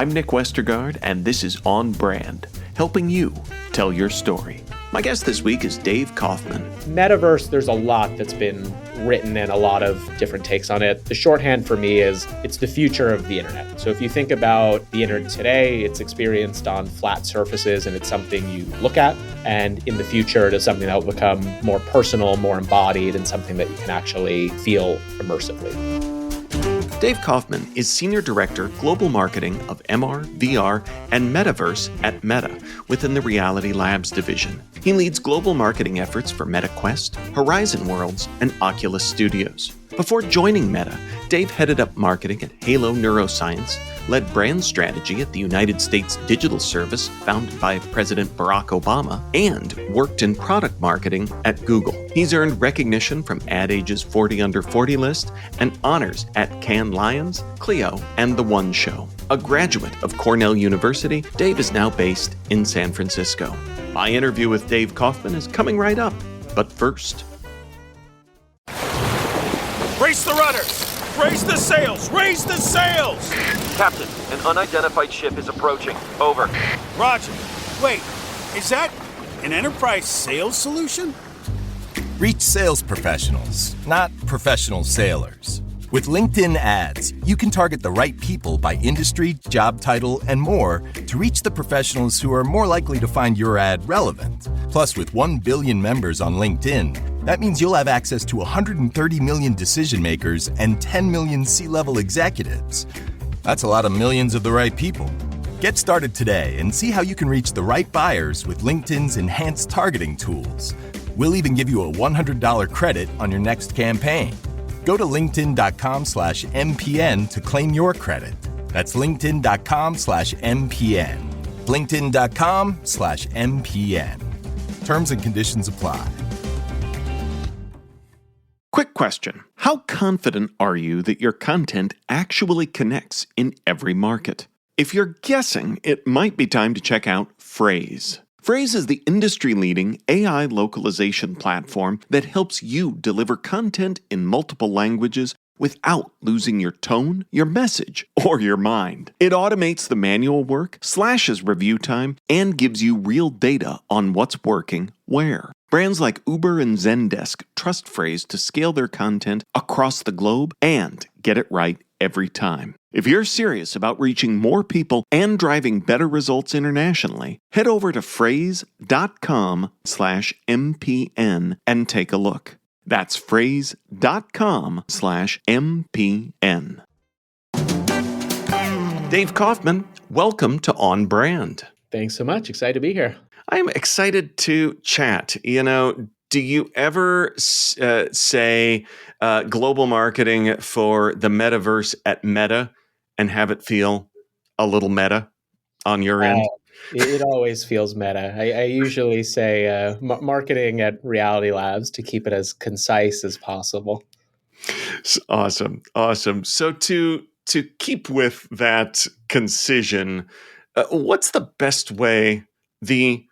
I'm Nick Westergaard, and this is On Brand, helping you tell your story. My guest this week is Dave Kaufman. Metaverse, there's a lot that's been written and a lot of different takes on it. The shorthand for me is it's the future of the internet. So if you think about the internet today, it's experienced on flat surfaces and it's something you look at. And in the future, it is something that will become more personal, more embodied, and something that you can actually feel immersively. Dave Kaufman is Senior Director, Global Marketing of MR, VR, and Metaverse at Meta within the Reality Labs division. He leads global marketing efforts for MetaQuest, Horizon Worlds, and Oculus Studios. Before joining Meta, Dave headed up marketing at Halo Neuroscience, led brand strategy at the United States Digital Service founded by President Barack Obama, and worked in product marketing at Google. He's earned recognition from Ad Age's 40 Under 40 list and honors at Cannes Lions, Clio, and The One Show. A graduate of Cornell University, Dave is now based in San Francisco. My interview with Dave Kaufman is coming right up, but first... Raise the rudders! Raise the sails! Raise the sails! Captain, an unidentified ship is approaching. Over. Roger. Wait, is that an enterprise sales solution? Reach sales professionals, not professional sailors. With LinkedIn ads, you can target the right people by industry, job title, and more to reach the professionals who are more likely to find your ad relevant. Plus, with 1 billion members on LinkedIn, that means you'll have access to 130 million decision makers and 10 million C-level executives. That's a lot of millions of the right people. Get started today and see how you can reach the right buyers with LinkedIn's enhanced targeting tools. We'll even give you a $100 credit on your next campaign. Go to linkedin.com/MPN to claim your credit. That's linkedin.com/MPN. linkedin.com/MPN. Terms and conditions apply. Quick question. How confident are you that your content actually connects in every market? If you're guessing, it might be time to check out Phrase. Phrase is the industry-leading AI localization platform that helps you deliver content in multiple languages without losing your tone, your message, or your mind. It automates the manual work, slashes review time, and gives you real data on what's working where. Brands like Uber and Zendesk trust Phrase to scale their content across the globe and get it right every time. If you're serious about reaching more people and driving better results internationally, head over to phrase.com/MPN and take a look. That's phrase.com/MPN. Dave Kaufman, welcome to On Brand. Thanks so much. Excited to be here. I'm excited to chat. Do you ever say global marketing for the metaverse at Meta and have it feel a little meta on your end? It always feels meta. I usually say marketing at Reality Labs to keep it as concise as possible. Awesome. So to keep with that concision, what's the best way, the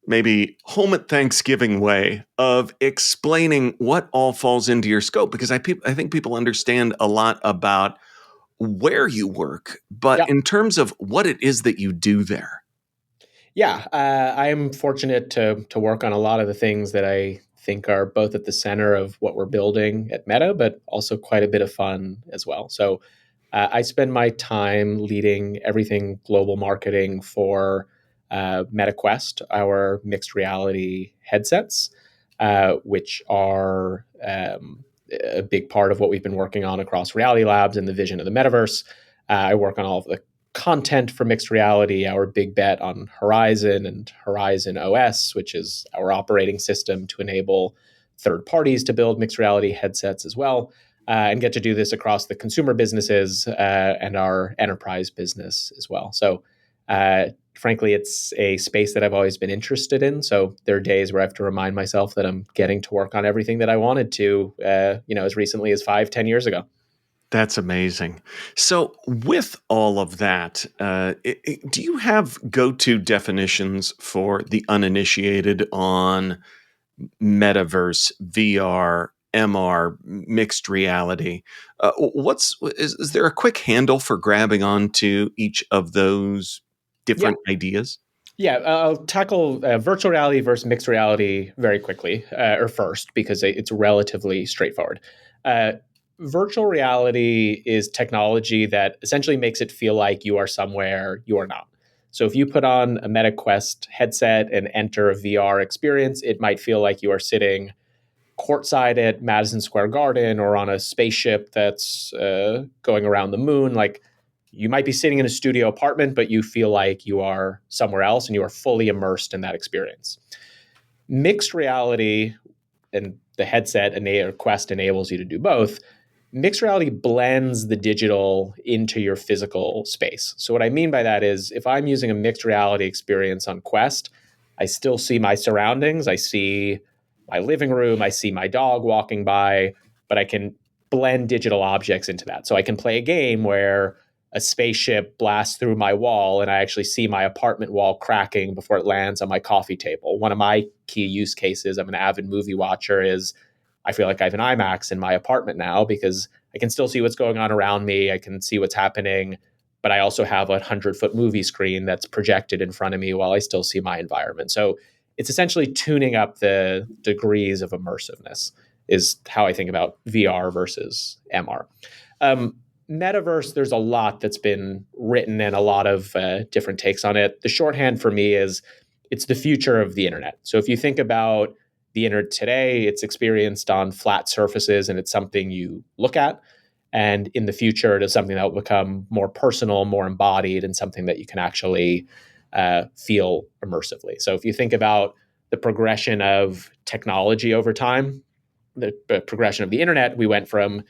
maybe home at Thanksgiving way of explaining what all falls into your scope? Because I think people understand a lot about where you work, but in terms of what it is that you do there. Yeah, I'm fortunate to work on a lot of the things that I think are both at the center of what we're building at Meta, but also quite a bit of fun as well. So I spend my time leading everything global marketing for MetaQuest, our mixed reality headsets, which are a big part of what we've been working on across Reality Labs and the vision of the Metaverse. I work on all of the content for mixed reality, our big bet on Horizon and Horizon OS, which is our operating system to enable third parties to build mixed reality headsets as well, and get to do this across the consumer businesses and our enterprise business as well. So frankly, it's a space that I've always been interested in. So there are days where I have to remind myself that I'm getting to work on everything that I wanted to, as recently as 5-10 years ago. That's amazing. So with all of that, do you have go-to definitions for the uninitiated on Metaverse, VR, MR, mixed reality. Is there a quick handle for grabbing onto each of those different ideas? Yeah, I'll tackle virtual reality versus mixed reality very quickly, or first, because it's relatively straightforward. Uh, Virtual reality is technology that essentially makes it feel like you are somewhere you are not. So if you put on a Meta Quest headset and enter a VR experience, it might feel like you are sitting courtside at Madison Square Garden or on a spaceship that's going around the moon. Like, you might be sitting in a studio apartment, but you feel like you are somewhere else and you are fully immersed in that experience. Mixed reality, and the headset or Quest enables you to do both. Mixed reality blends the digital into your physical space. So what I mean by that is, if I'm using a mixed reality experience on Quest, I still see my surroundings. I see my living room. I see my dog walking by, but I can blend digital objects into that. So I can play a game where a spaceship blasts through my wall and I actually see my apartment wall cracking before it lands on my coffee table. One of my key use cases, I'm an avid movie watcher, is I feel like I have an IMAX in my apartment now because I can still see what's going on around me. I can see what's happening, but I also have a 100-foot movie screen that's projected in front of me while I still see my environment. So it's essentially tuning up the degrees of immersiveness is how I think about VR versus MR. Metaverse, there's a lot that's been written and a lot of different takes on it. The shorthand for me is it's the future of the internet. So if you think about the internet today, it's experienced on flat surfaces and it's something you look at. And in the future, it is something that will become more personal, more embodied, and something that you can actually feel immersively. So if you think about the progression of technology over time, the progression of the internet, we went from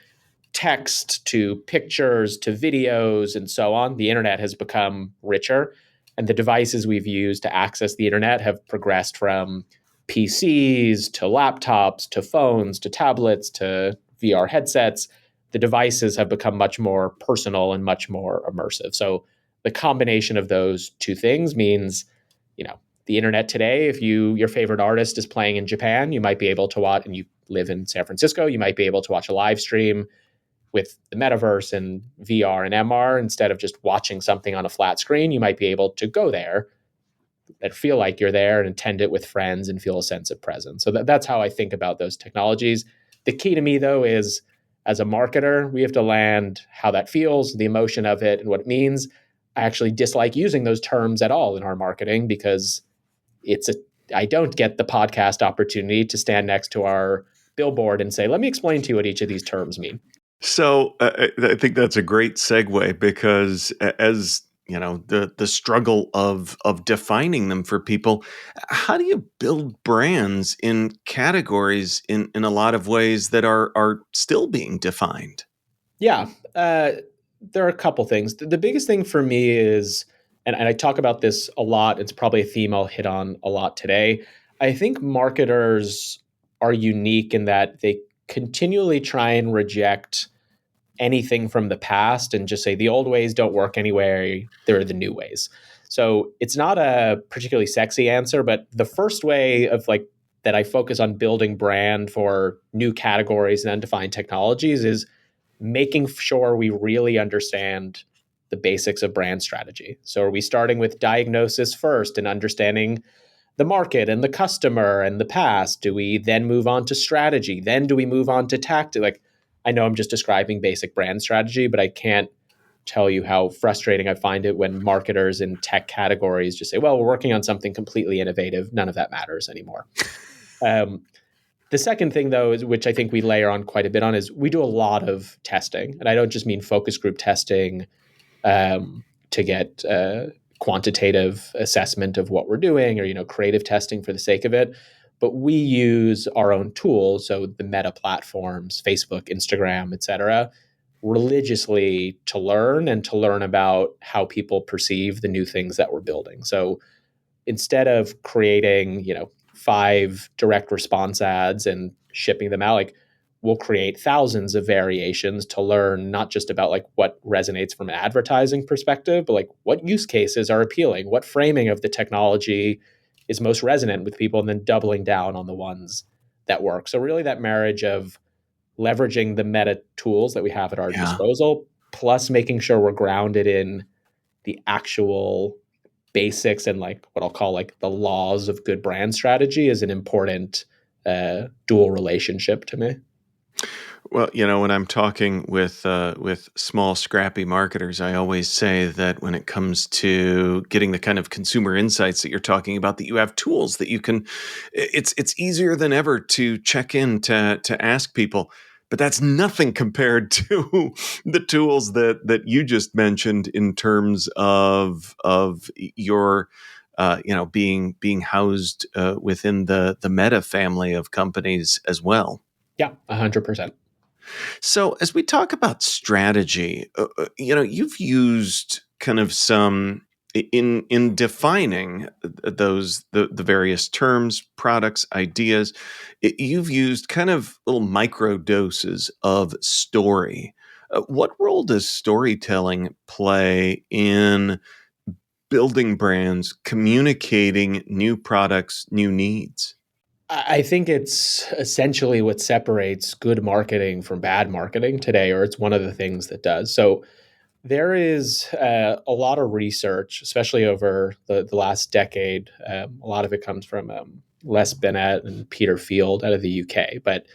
text to pictures to videos and so on. The internet has become richer, and the devices we've used to access the internet have progressed from PCs to laptops to phones to tablets to VR headsets. The devices have become much more personal and much more immersive. So the combination of those two things means, the internet today, if your favorite artist is playing in Japan, you might be able to watch, and you live in San Francisco, you might be able to watch a live stream with the metaverse and VR and MR. Instead of just watching something on a flat screen, you might be able to go there and feel like you're there and attend it with friends and feel a sense of presence. So that's how I think about those technologies. The key to me, though, is as a marketer, we have to land how that feels, the emotion of it, and what it means. I actually dislike using those terms at all in our marketing because I don't get the podcast opportunity to stand next to our billboard and say, let me explain to you what each of these terms mean. So I think that's a great segue because as the struggle of defining them for people, how do you build brands in categories in a lot of ways that are still being defined? Yeah, there are a couple things. The biggest thing for me is, and I talk about this a lot, it's probably a theme I'll hit on a lot today. I think marketers are unique in that they continually try and reject anything from the past and just say the old ways don't work anyway, there are the new ways. So it's not a particularly sexy answer, but the first way of that I focus on building brand for new categories and undefined technologies is making sure we really understand the basics of brand strategy. So are we starting with diagnosis first and understanding the market and the customer and the past? Do we then move on to strategy? Then do we move on to tactic? I know I'm just describing basic brand strategy, but I can't tell you how frustrating I find it when marketers in tech categories just say, well, we're working on something completely innovative. None of that matters anymore. The second thing, though, is which I think we layer on quite a bit on, is we do a lot of testing. And I don't just mean focus group testing to get quantitative assessment of what we're doing or creative testing for the sake of it. But we use our own tools, so the Meta platforms, Facebook, Instagram, et cetera, religiously to learn about how people perceive the new things that we're building. So instead of creating, 5 direct response ads and shipping them out, we'll create thousands of variations to learn not just about what resonates from an advertising perspective, but what use cases are appealing, what framing of the technology is most resonant with people, and then doubling down on the ones that work. So really that marriage of leveraging the meta tools that we have at our Yeah. disposal, plus making sure we're grounded in the actual basics and like what I'll call like the laws of good brand strategy is an important dual relationship to me. Well, when I'm talking with small, scrappy marketers, I always say that when it comes to getting the kind of consumer insights that you're talking about, that you have tools that you can. It's easier than ever to check in to ask people, but that's nothing compared to the tools that you just mentioned in terms of your. Being housed within the Meta family of companies as well. Yeah, 100%. So, as we talk about strategy, you've used kind of some in defining the various terms, products, ideas. You've used kind of little micro doses of story. What role does storytelling play in building brands, communicating new products, new needs? I think it's essentially what separates good marketing from bad marketing today, or it's one of the things that does. So there is a lot of research, especially over the last decade. A lot of it comes from Les Bennett and Peter Field out of the UK. But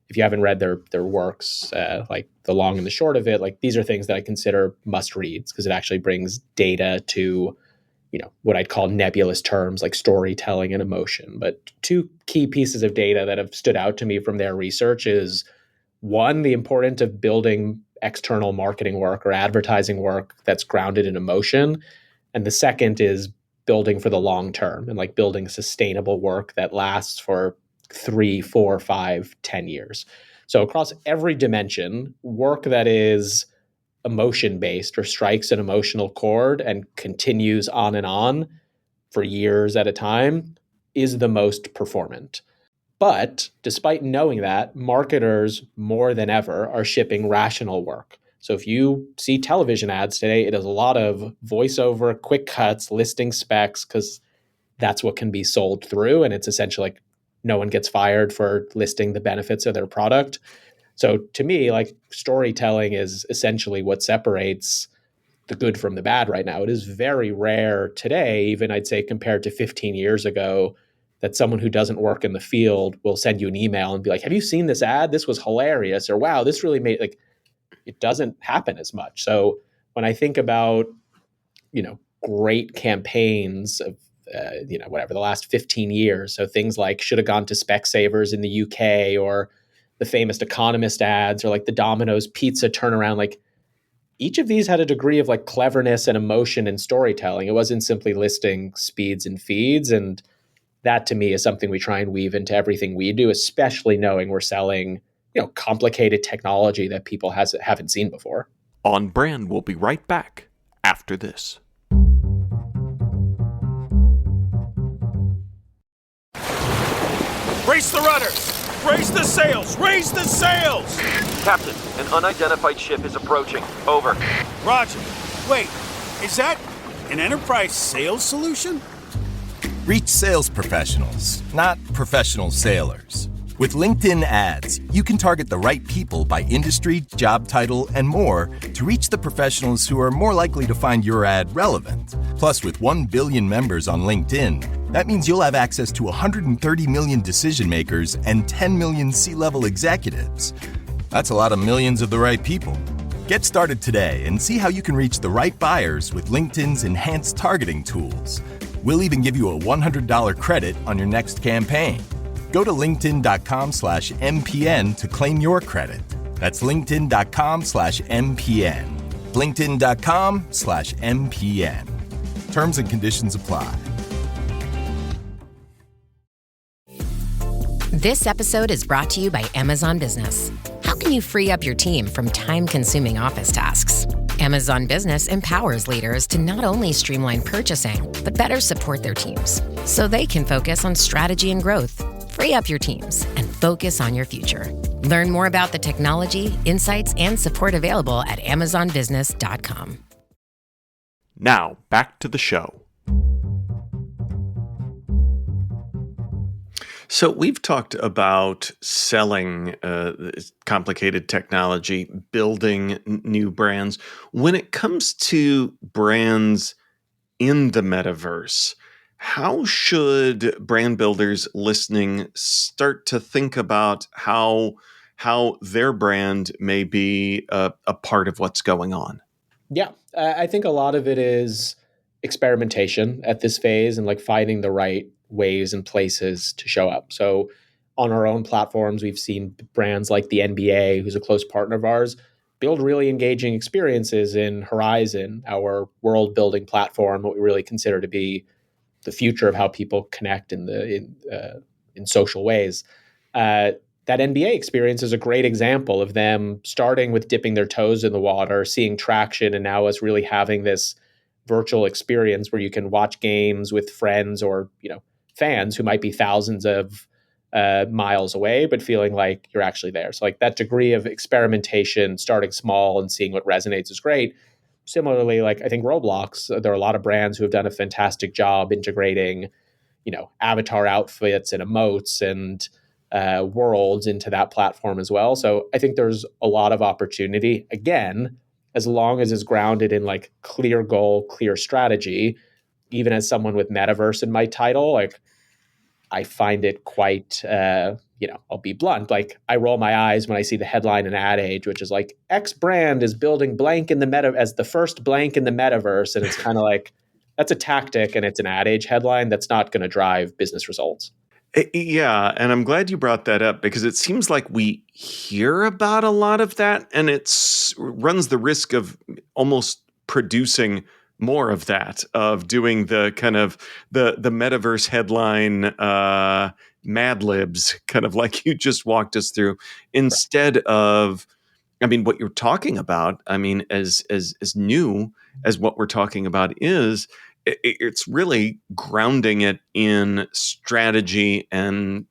if you haven't read their works, like the long and the short of it, like these are things that I consider must reads because it actually brings data to what I'd call nebulous terms like storytelling and emotion. But two key pieces of data that have stood out to me from their research is one, the importance of building external marketing work or advertising work that's grounded in emotion. And the second is building for the long term and like building sustainable work that lasts for 3, 4, 5, 10 years. So across every dimension, work that is emotion based or strikes an emotional chord and continues on for years at a time is the most performant. But despite knowing that, marketers more than ever are shipping rational work. So if you see television ads today, it is a lot of voiceover, quick cuts, listing specs, because that's what can be sold through. And it's essentially like no one gets fired for listing the benefits of their product. So to me, like storytelling is essentially what separates the good from the bad right now. It is very rare today, even I'd say compared to 15 years ago, that someone who doesn't work in the field will send you an email and be like, have you seen this ad? This was hilarious. Or wow, this really made like, it doesn't happen as much. So when I think about, great campaigns of, the last 15 years. So things like should have gone to Specsavers in the UK or the famous Economist ads or like the Domino's pizza turnaround, like each of these had a degree of like cleverness and emotion and storytelling. It wasn't simply listing speeds and feeds. And that to me is something we try and weave into everything we do, especially knowing we're selling, complicated technology that people haven't seen before. On Brand will be right back after this. Raise the rudders! Raise the sails! Raise the sails! Captain, an unidentified ship is approaching. Over. Roger. Wait, is that an enterprise sales solution? Reach sales professionals, not professional sailors. With LinkedIn ads, you can target the right people by industry, job title, and more to reach the professionals who are more likely to find your ad relevant. Plus, with 1 billion members on LinkedIn, that means you'll have access to 130 million decision makers and 10 million C-level executives. That's a lot of millions of the right people. Get started today and see how you can reach the right buyers with LinkedIn's enhanced targeting tools. We'll even give you a $100 credit on your next campaign. Go to linkedin.com/MPN to claim your credit. That's linkedin.com/MPN. linkedin.com/MPN. Terms and conditions apply. This episode is brought to you by Amazon Business. How can you free up your team from time-consuming office tasks? Amazon Business empowers leaders to not only streamline purchasing, but better support their teams so they can focus on strategy and growth. Free up your teams and focus on your future. Learn more about the technology, insights, and support available at amazonbusiness.com. Now, back to the show. So we've talked about selling this complicated technology, building new brands. When it comes to brands in the metaverse, how should brand builders listening start to think about how their brand may be a part of what's going on? Yeah, I think a lot of it is experimentation at this phase and like finding the right ways and places to show up. So on our own platforms, we've seen brands like the NBA, who's a close partner of ours, build really engaging experiences in Horizon, our world building platform, what we really consider to be the future of how people connect in social ways. Uh, that NBA experience is a great example of them starting with dipping their toes in the water, seeing traction, and now us really having this virtual experience where you can watch games with friends or fans who might be thousands of miles away, but feeling like you're actually there. So like that degree of experimentation, starting small and seeing what resonates is great. Similarly, like I think Roblox, there are a lot of brands who have done a fantastic job integrating, avatar outfits and emotes and worlds into that platform as well. So I think there's a lot of opportunity. Again, as long as it's grounded in like clear goal, clear strategy. Even as someone with metaverse in my title, like I find it quite, I'll be blunt. Like I roll my eyes when I see the headline in Ad Age, which is like X brand is building blank in the meta as the first blank in the metaverse. And it's kind of like, that's a tactic and it's an Ad Age headline that's not going to drive business results. Yeah, and I'm glad you brought that up because it seems like we hear about a lot of that, and it's runs the risk of almost producing more of that, of doing the kind of the metaverse headline Mad Libs, kind of like you just walked us through, instead of, I mean, what you're talking about. I mean, as new as what we're talking about is, it's really grounding it in strategy and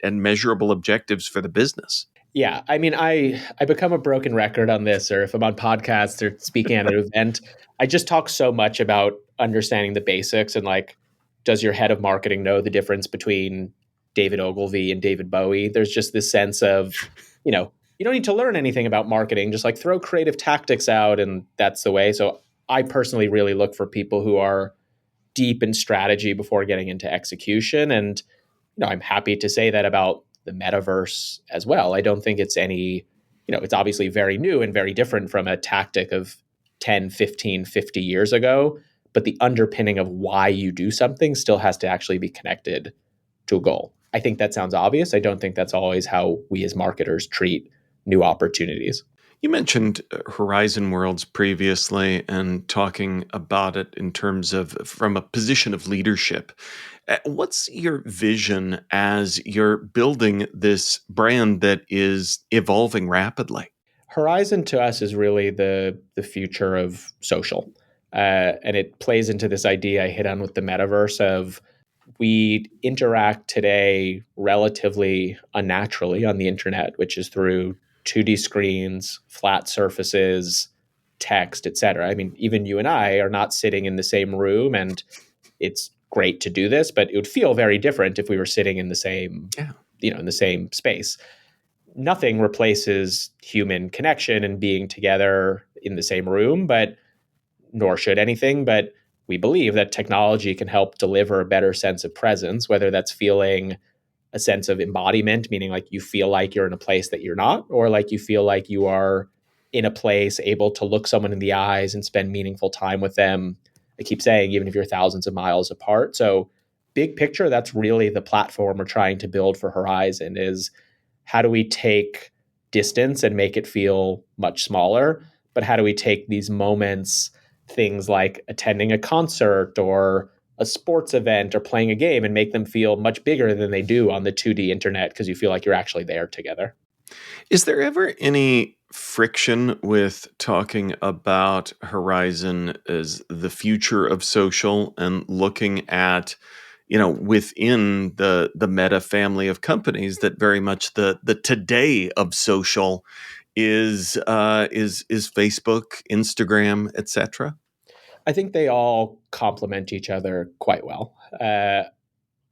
measurable objectives for the business. Yeah, I mean, I become a broken record on this, or if I'm on podcasts or speaking at an event, I just talk so much about understanding the basics and like, does your head of marketing know the difference between David Ogilvy and David Bowie? There's just this sense of, you don't need to learn anything about marketing, just like throw creative tactics out, and that's the way. So I personally really look for people who are deep in strategy before getting into execution, and I'm happy to say that about the metaverse as well. I don't think it's it's obviously very new and very different from a tactic of 10, 15, 50 years ago, but the underpinning of why you do something still has to actually be connected to a goal. I think that sounds obvious. I don't think that's always how we as marketers treat new opportunities. You mentioned Horizon Worlds previously and talking about it in terms of from a position of leadership. What's your vision as you're building this brand that is evolving rapidly? Horizon to us is really the future of social. And it plays into this idea I hit on with the metaverse of we interact today relatively unnaturally on the internet, which is through 2D screens, flat surfaces, text, etc. I mean, even you and I are not sitting in the same room, and it's great to do this, but it would feel very different if we were sitting in the same, Yeah. in the same space. Nothing replaces human connection and being together in the same room, but nor should anything. But we believe that technology can help deliver a better sense of presence, whether that's feeling a sense of embodiment, meaning like you feel like you're in a place that you're not, or like you feel like you are in a place able to look someone in the eyes and spend meaningful time with them. I keep saying, even if you're thousands of miles apart. So big picture, that's really the platform we're trying to build for Horizon is how do we take distance and make it feel much smaller? But how do we take these moments, things like attending a concert or a sports event or playing a game, and make them feel much bigger than they do on the 2D internet because you feel like you're actually there together? Is there ever any friction with talking about Horizon as the future of social and looking at, within the Meta family of companies that very much the today of social is Facebook, Instagram, etc.? I think they all complement each other quite well.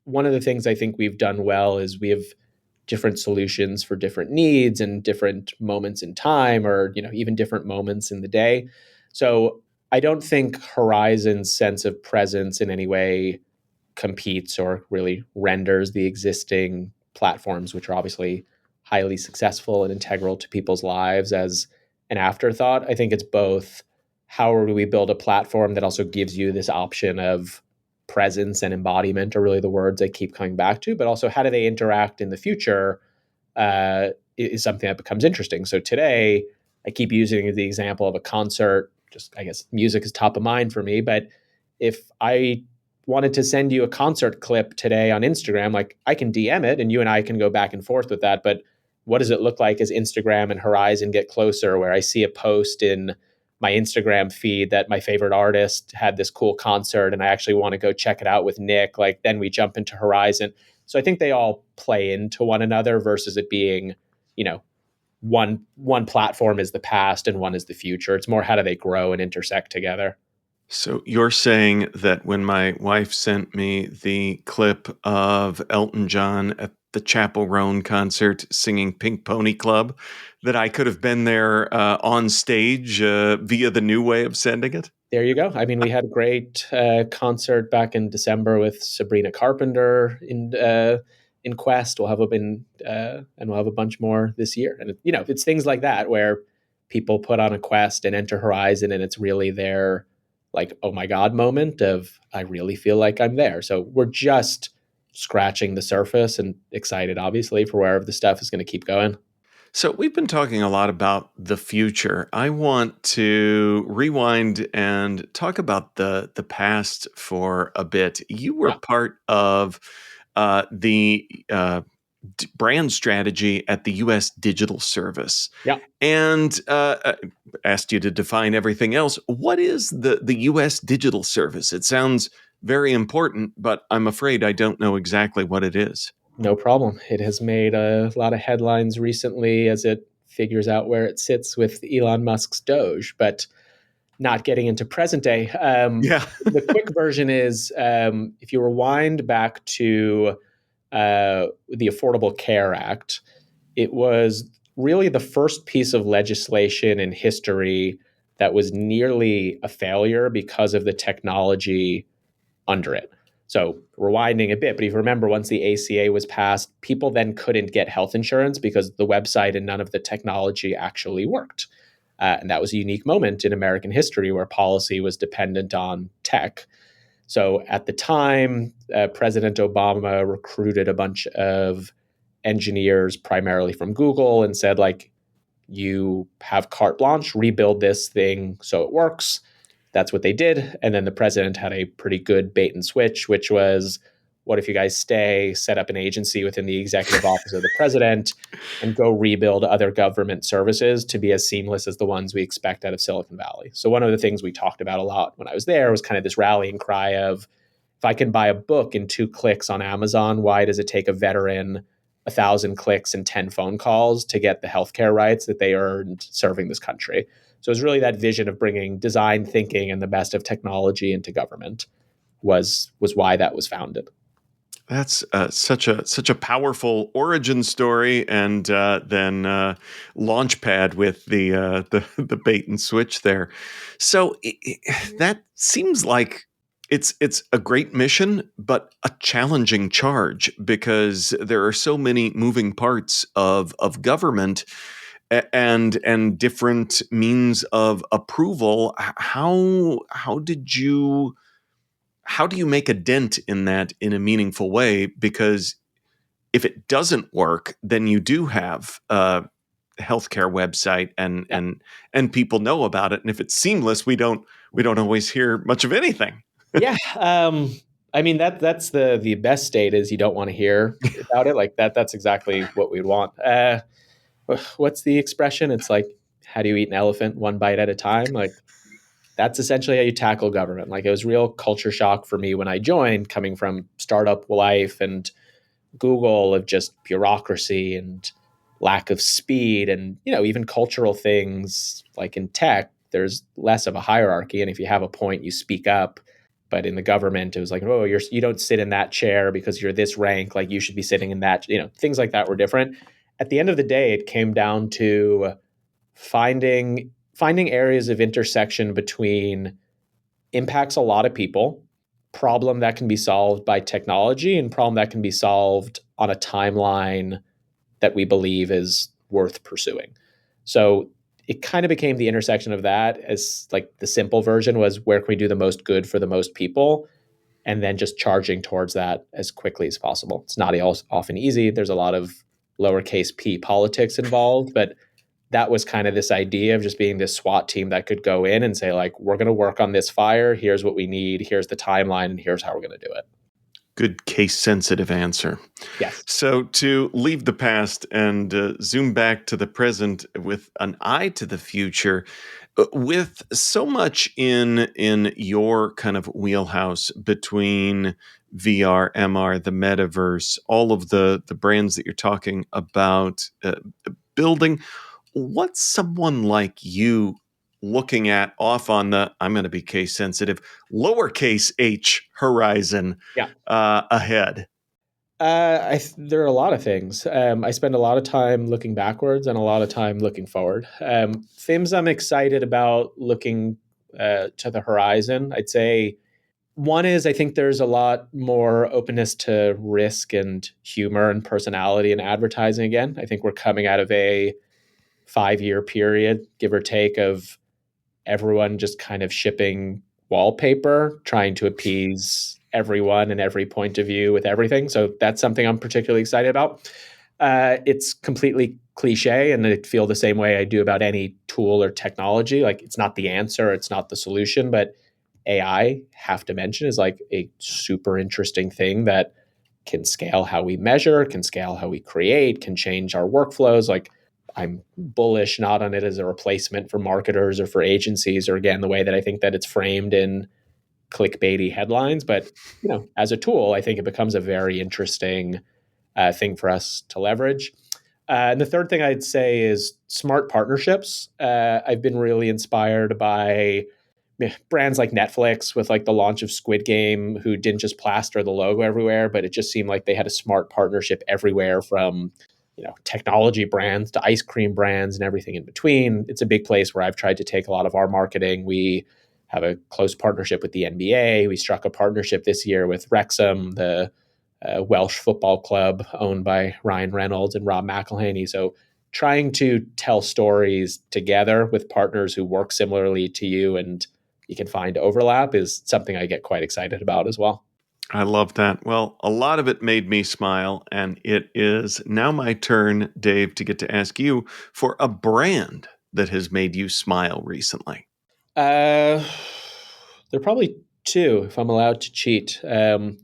one of the things I think we've done well is we have different solutions for different needs and different moments in time, or even different moments in the day. So I don't think Horizon's sense of presence in any way competes or really renders the existing platforms, which are obviously highly successful and integral to people's lives, as an afterthought. I think it's both, how do we build a platform that also gives you this option of presence and embodiment, are really the words I keep coming back to, but also how do they interact in the future, is something that becomes interesting. So today, I keep using the example of a concert. Just, I guess, music is top of mind for me. But if I wanted to send you a concert clip today on Instagram, like, I can DM it and you and I can go back and forth with that. But what does it look like as Instagram and Horizon get closer, where I see a post in my Instagram feed that my favorite artist had this cool concert and I actually want to go check it out with Nick? Like, then we jump into Horizon. So I think they all play into one another versus it being, one platform is the past and one is the future. It's more, how do they grow and intersect together? So you're saying that when my wife sent me the clip of Elton John at the Chapel Roan concert singing Pink Pony Club, that I could have been there on stage via the new way of sending it? There you go. I mean, we had a great concert back in December with Sabrina Carpenter in Quest. We'll have and we'll have a bunch more this year. And it's things like that where people put on a Quest and enter Horizon, and it's really their, like, oh my God moment of, I really feel like I'm there. So we're just scratching the surface, and excited, obviously, for where the stuff is going to keep going. So we've been talking a lot about the future. I want to rewind and talk about the past for a bit. You were part of the brand strategy at the U.S. Digital Service. Yeah. And asked you to define everything else. What is the U.S. Digital Service? It sounds very important, but I'm afraid I don't know exactly what it is. No problem. It has made a lot of headlines recently as it figures out where it sits with Elon Musk's Doge, but not getting into present day. Yeah. The quick version is, if you rewind back to the Affordable Care Act, it was really the first piece of legislation in history that was nearly a failure because of the technology under it. So rewinding a bit, but if you remember, once the ACA was passed, people then couldn't get health insurance because the website and none of the technology actually worked. And that was a unique moment in American history where policy was dependent on tech. So at the time, President Obama recruited a bunch of engineers, primarily from Google, and said, like, you have carte blanche, rebuild this thing so it works. That's what they did. And then the president had a pretty good bait and switch, which was, what if you guys stay, set up an agency within the executive office of the president, and go rebuild other government services to be as seamless as the ones we expect out of Silicon Valley? So one of the things we talked about a lot when I was there was kind of this rallying cry of, if I can buy a book in 2 clicks on Amazon, why does it take a veteran 1,000 clicks and 10 phone calls to get the healthcare rights that they earned serving this country? So it was really that vision of bringing design thinking and the best of technology into government was why that was founded. That's such a powerful origin story, and then launchpad with the bait and switch there. So that seems like it's a great mission, but a challenging charge, because there are so many moving parts of government and different means of approval. How do you make a dent in that in a meaningful way? Because if it doesn't work, then you do have a healthcare website and people know about it. And if it's seamless, we don't always hear much of anything. Yeah. I mean, that's the best state is you don't want to hear about it. Like that's exactly what we'd want. What's the expression? It's like, how do you eat an elephant one bite at a time? Like, that's essentially how you tackle government. Like, it was real culture shock for me when I joined, coming from startup life and Google, of just bureaucracy and lack of speed, and even cultural things. Like in tech, there's less of a hierarchy, and if you have a point, you speak up. But in the government, it was like, oh, you don't sit in that chair because you're this rank. Like you should be sitting in that. Things like that were different. At the end of the day, it came down to finding areas of intersection between impacts a lot of people, problem that can be solved by technology, and problem that can be solved on a timeline that we believe is worth pursuing. So it kind of became the intersection of that. As like the simple version was, where can we do the most good for the most people, and then just charging towards that as quickly as possible. It's not often easy. There's a lot of lowercase p politics involved, but that was kind of this idea of just being this SWAT team that could go in and say, like, we're going to work on this fire. Here's what we need. Here's the timeline, and here's how we're going to do it. Good case-sensitive answer. Yes. So to leave the past and zoom back to the present with an eye to the future, with so much in your kind of wheelhouse between VR, MR, the metaverse, all of the brands that you're talking about building, what's someone like you looking at off on the, I'm going to be case sensitive, lowercase h horizon ahead? There are a lot of things. I spend a lot of time looking backwards and a lot of time looking forward. Things I'm excited about looking to the horizon, I'd say one is I think there's a lot more openness to risk and humor and personality in advertising again. I think we're coming out of a 5-year period, give or take, of everyone just kind of shipping wallpaper, trying to appease everyone and every point of view with everything. So that's something I'm particularly excited about. It's completely cliche, and I feel the same way I do about any tool or technology. Like, it's not the answer, it's not the solution, but AI, have to mention, is like a super interesting thing that can scale how we measure, can scale how we create, can change our workflows. Like, I'm bullish not on it as a replacement for marketers or for agencies, or again, the way that I think that it's framed in clickbaity headlines. But, as a tool, I think it becomes a very interesting thing for us to leverage. And the third thing I'd say is smart partnerships. I've been really inspired by brands like Netflix with like the launch of Squid Game, who didn't just plaster the logo everywhere, but it just seemed like they had a smart partnership everywhere, from technology brands to ice cream brands and everything in between. It's a big place where I've tried to take a lot of our marketing. We have a close partnership with the NBA. We struck a partnership this year with Wrexham, the Welsh football club owned by Ryan Reynolds and Rob McElhenney. So trying to tell stories together with partners who work similarly to you and you can find overlap is something I get quite excited about as well. I love that. Well, a lot of it made me smile, and it is now my turn, Dave, to get to ask you for a brand that has made you smile recently. There are probably two, if I'm allowed to cheat.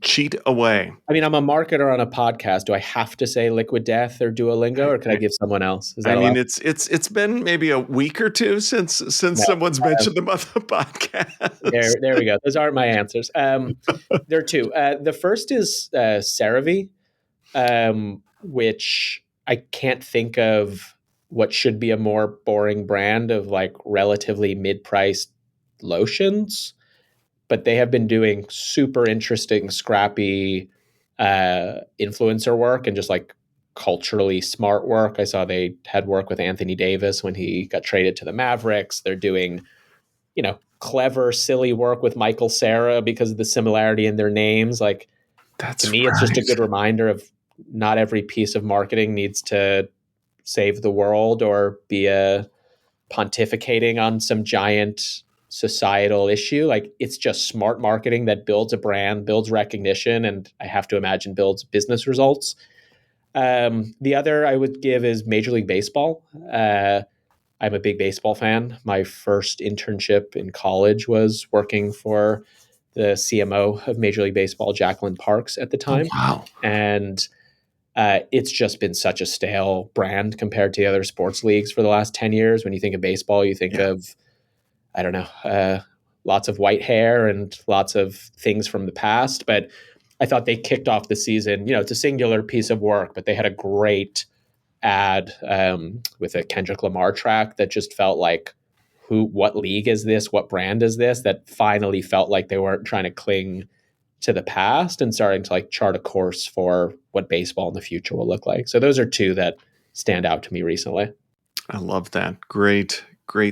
Cheat away. I mean, I'm a marketer on a podcast. Do I have to say Liquid Death or Duolingo, or can I give someone else? Is that allowed? It's been maybe a week or two since someone's mentioned them on the podcast. There we go. Those aren't my answers. There are two. The first is CeraVe, which I can't think of what should be a more boring brand of like relatively mid-priced lotions, but they have been doing super interesting, scrappy influencer work and just like culturally smart work. I saw they had work with Anthony Davis when he got traded to the Mavericks. They're doing, clever, silly work with Michael Cera because of the similarity in their names. Like, to me, It's just a good reminder of not every piece of marketing needs to save the world or be pontificating on some giant societal issue. Like, it's just smart marketing that builds a brand, builds recognition, and I have to imagine builds business results. The other I would give is Major League Baseball. I'm a big baseball fan. My first internship in college was working for the CMO of Major League Baseball, Jacqueline Parks, at the time. Oh, wow. And it's just been such a stale brand compared to the other sports leagues for the last 10 years. When you think of baseball, you think of, I don't know, lots of white hair and lots of things from the past. But I thought they kicked off the season, it's a singular piece of work, but they had a great ad with a Kendrick Lamar track that just felt like what league is this? What brand is this? That finally felt like they weren't trying to cling to the past and starting to like chart a course for what baseball in the future will look like. So those are two that stand out to me recently. I love that. Great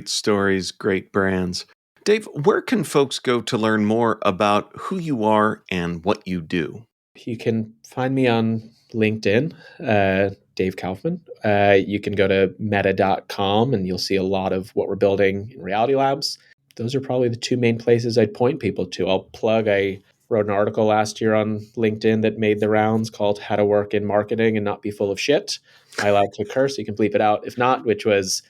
stories, great brands. Dave, where can folks go to learn more about who you are and what you do? You can find me on LinkedIn, Dave Kaufman. You can go to meta.com and you'll see a lot of what we're building in Reality Labs. Those are probably the two main places I'd point people to. I'll plug, I wrote an article last year on LinkedIn that made the rounds called How to Work in Marketing and Not Be Full of Shit. Am I allowed to curse? You can bleep it out. If not, which was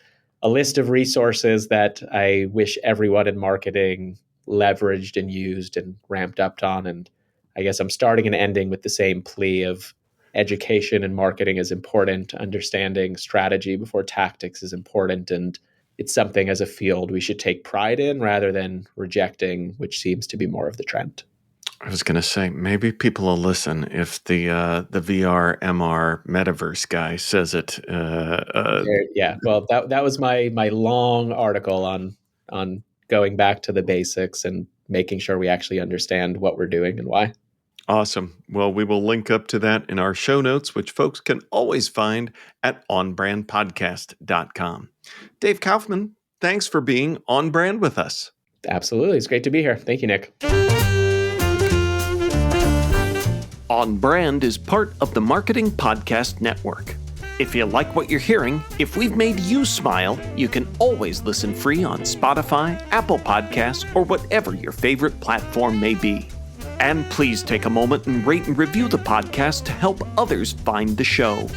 a list of resources that I wish everyone in marketing leveraged and used and ramped up on. And I guess I'm starting and ending with the same plea of education and marketing is important. Understanding strategy before tactics is important. And it's something as a field we should take pride in rather than rejecting, which seems to be more of the trend. I was going to say, maybe people will listen if the VR, MR, Metaverse guy says it. Yeah, well, that was my long article on going back to the basics and making sure we actually understand what we're doing and why. Awesome. Well, we will link up to that in our show notes, which folks can always find at onbrandpodcast.com. Dave Kaufman, thanks for being on brand with us. Absolutely. It's great to be here. Thank you, Nick. On Brand is part of the Marketing Podcast Network. If you like what you're hearing, if we've made you smile, you can always listen free on Spotify, Apple Podcasts, or whatever your favorite platform may be. And please take a moment and rate and review the podcast to help others find the show.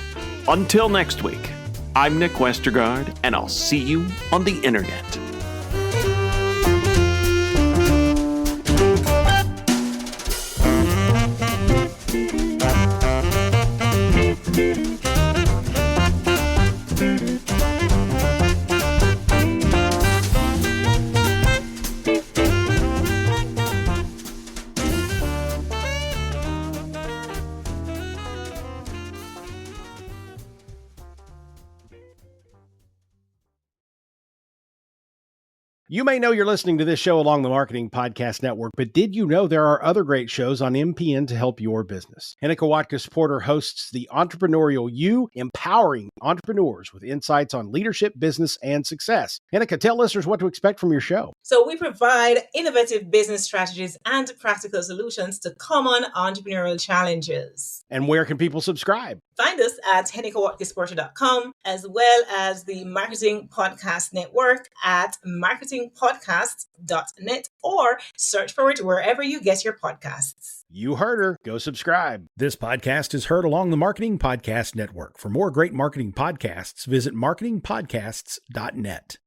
Until next week, I'm Nick Westergaard, and I'll see you on the internet. You may know you're listening to this show along the Marketing Podcast Network, but did you know there are other great shows on MPN to help your business? Hennika Watkins-Porter hosts The Entrepreneurial You, empowering entrepreneurs with insights on leadership, business, and success. Hennika, tell listeners what to expect from your show. So we provide innovative business strategies and practical solutions to common entrepreneurial challenges. And where can people subscribe? Find us at hennikawatkisporter.com, as well as the Marketing Podcast Network at marketingpodcast.net, or search for it wherever you get your podcasts. You heard her. Go subscribe. This podcast is heard along the Marketing Podcast Network. For more great marketing podcasts, visit marketingpodcasts.net.